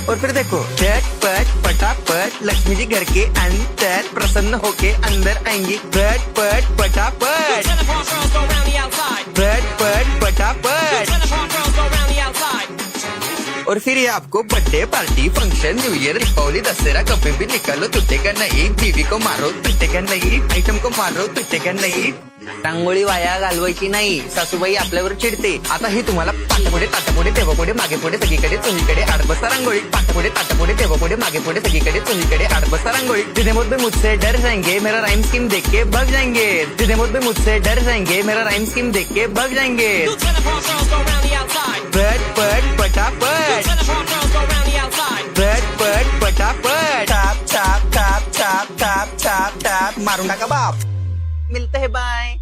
और फिर देखो झट पट पटापट लक्ष्मी जी घर के अंदर प्रसन्न होके अंदर आएंगी। झट पट पटापट झट पट पटापट। और फिर ये आपको birthday party function new year Deepavali Dussehra कभी भी निकालो तुटेगा नहीं। बीवी को मारो तुटेगा नहीं, आइटम को मारो तुटेगा नहीं। रांगोळी वाया घालवायची नाही, सासूबाई आपल्यावर चिडते। आता ही तुम्हाला पाठपुढे ताटापुढे तेव्हापुढे मागे पुढे सगळीकडे चोहीकडे आठ बस्ता रांगोळी। पाठपुढे ताटापुढे तेव्हापुढे मागे पुढे सगळीकडे चोहीकडे आठ बस्ता रांगोळी। जितने मुझ पे मुझसे डर जाएंगे मेरा राइम स्कीम देख के भाग जाएंगे। जितने मुझ पे मुझसे डर जाएंगे मेरा राइम स्कीम देख के भाग जाएंगे। झट पट पटापट झट पट पटापट top top top top top top top मारून टाका बाप। मिलते हैं बाय।